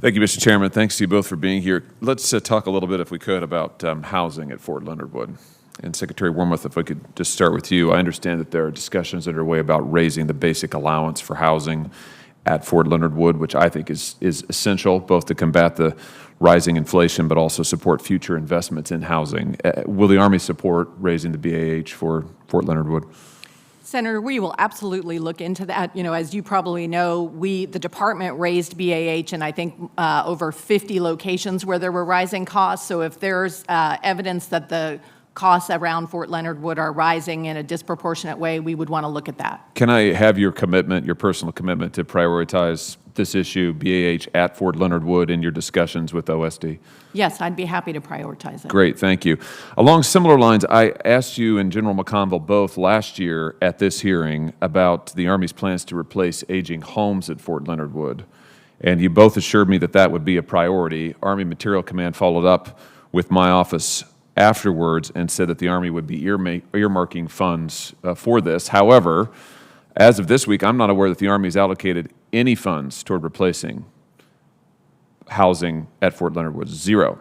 Thank you, Mr. Chairman. Thanks to you both for being here. Let's talk a little bit, if we could, about housing at Fort Leonard Wood. And Secretary Wormuth, if I could just start with you. I understand that there are discussions underway about raising the basic allowance for housing at Fort Leonard Wood, which I think is essential, both to combat the rising inflation, but also support future investments in housing. Will the Army support raising the BAH for Fort Leonard Wood? Senator, we will absolutely look into that. As you probably know, the department raised BAH in, I think, over 50 locations where there were rising costs. So if there's evidence that the costs around Fort Leonard Wood are rising in a disproportionate way, we would want to look at that. Can I have your commitment, your personal commitment, to prioritize this issue, BAH, at Fort Leonard Wood in your discussions with OSD? Yes, I'd be happy to prioritize it. Great, thank you. Along similar lines, I asked you and General McConville both last year at this hearing about the Army's plans to replace aging homes at Fort Leonard Wood, and you both assured me that that would be a priority. Army Material Command followed up with my office afterwards and said that the Army would be earmarking funds for this. However, as of this week, I'm not aware that the Army has allocated any funds toward replacing housing at Fort Leonard Wood. Zero.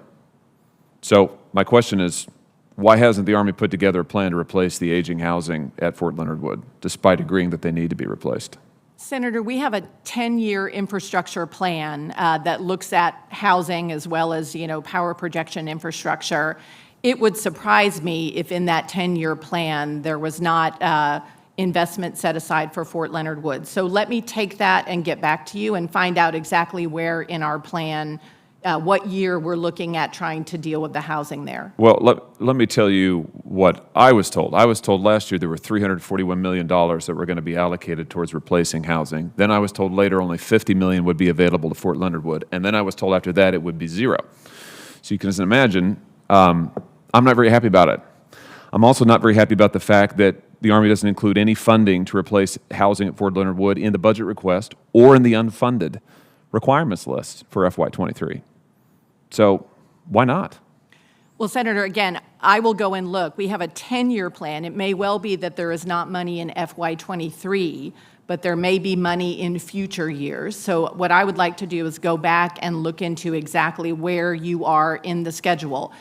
So my question is, why hasn't the Army put together a plan to replace the aging housing at Fort Leonard Wood, despite agreeing that they need to be replaced? Senator, we have a 10-year infrastructure plan that looks at housing as well as, power projection infrastructure. It would surprise me if in that 10-year plan there was not investment set aside for Fort Leonard Wood. So let me take that and get back to you and find out exactly where in our plan, what year we're looking at trying to deal with the housing there. Well, let me tell you what I was told. I was told last year there were $341 million that were going to be allocated towards replacing housing. Then I was told later only $50 million would be available to Fort Leonard Wood. And then I was told after that it would be zero. So you can imagine, I'm not very happy about it. I'm also not very happy about the fact that the Army doesn't include any funding to replace housing at Fort Leonard Wood in the budget request or in the unfunded requirements list for FY23. So why not? Well, Senator, again, I will go and look. We have a 10-year plan. It may well be that there is not money in FY23, but there may be money in future years. So what I would like to do is go back and look into exactly where you are in the schedule.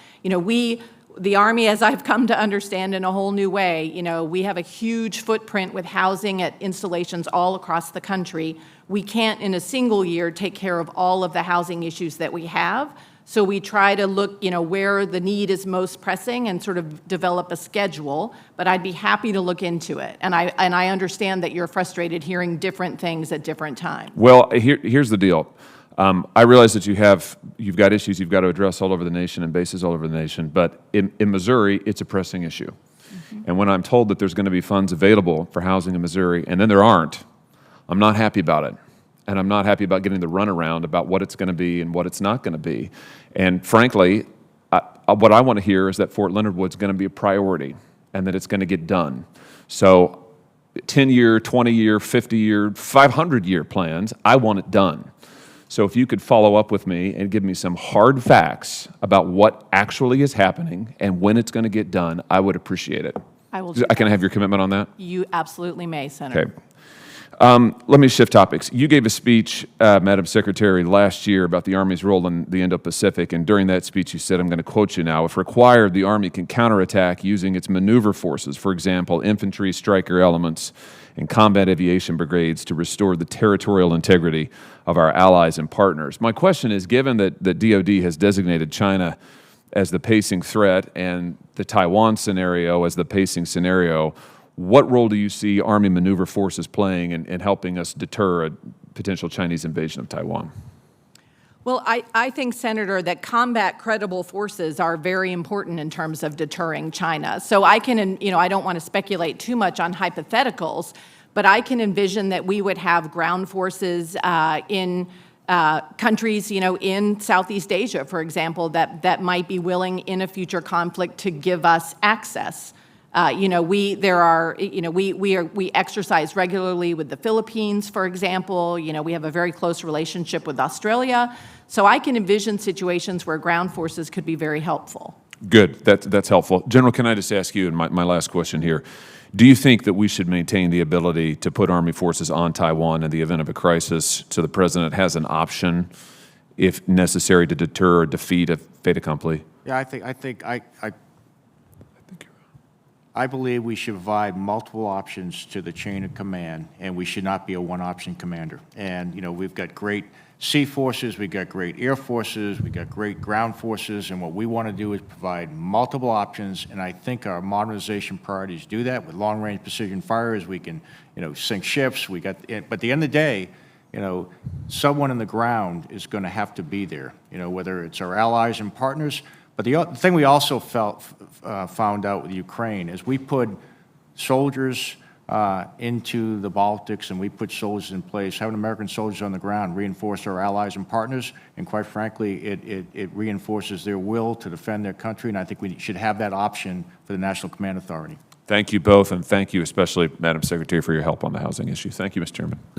The Army, as I've come to understand in a whole new way, we have a huge footprint with housing at installations all across the country. We can't in a single year take care of all of the housing issues that we have. So we try to look, where the need is most pressing and sort of develop a schedule, but I'd be happy to look into it. And I understand that you're frustrated hearing different things at different times. Well, here's the deal. I realize that you've got issues you've got to address all over the nation and bases all over the nation, but in Missouri, it's a pressing issue. Mm-hmm. And when I'm told that there's going to be funds available for housing in Missouri, and then there aren't, I'm not happy about it. And I'm not happy about getting the runaround about what it's going to be and what it's not going to be. And frankly, what I want to hear is that Fort Leonard Wood's going to be a priority and that it's going to get done. So 10-year, 20-year, 50-year, 500-year plans, I want it done. So if you could follow up with me and give me some hard facts about what actually is happening and when it's going to get done, I would appreciate it. I will. Can I have your commitment on that? You absolutely may, Senator. Okay. Let me shift topics. You gave a speech, Madam Secretary, last year about the Army's role in the Indo-Pacific, and during that speech you said, I'm going to quote you now, if required, the Army can counterattack using its maneuver forces, for example, infantry, striker elements, and combat aviation brigades to restore the territorial integrity of our allies and partners. My question is, given that the DoD has designated China as the pacing threat and the Taiwan scenario as the pacing scenario, what role do you see Army maneuver forces playing in helping us deter a potential Chinese invasion of Taiwan? Well, I think, Senator, that combat credible forces are very important in terms of deterring China. So I can, I don't want to speculate too much on hypotheticals, but I can envision that we would have ground forces in countries, in Southeast Asia, for example, that might be willing in a future conflict to give us access. We exercise regularly with the Philippines, for example. We have a very close relationship with Australia. So I can envision situations where ground forces could be very helpful. Good. That's helpful. General, can I just ask you, and my last question here, do you think that we should maintain the ability to put Army forces on Taiwan in the event of a crisis so the President has an option if necessary, to deter or defeat a fait accompli? Yeah, I believe we should provide multiple options to the chain of command, and we should not be a one-option commander. And, you know, we've got great sea forces, we've got great air forces, we've got great ground forces, and what we want to do is provide multiple options, and I think our modernization priorities do that. With long-range precision fires, we can, you know, sink ships. But at the end of the day, you know, someone on the ground is going to have to be there, you know, whether it's our allies and partners. But the thing we also found out with Ukraine is we put soldiers into the Baltics, and we put soldiers in place. Having American soldiers on the ground reinforced our allies and partners, and quite frankly, it reinforces their will to defend their country, and I think we should have that option for the National Command Authority. Thank you both, and thank you especially, Madam Secretary, for your help on the housing issue. Thank you, Mr. Chairman.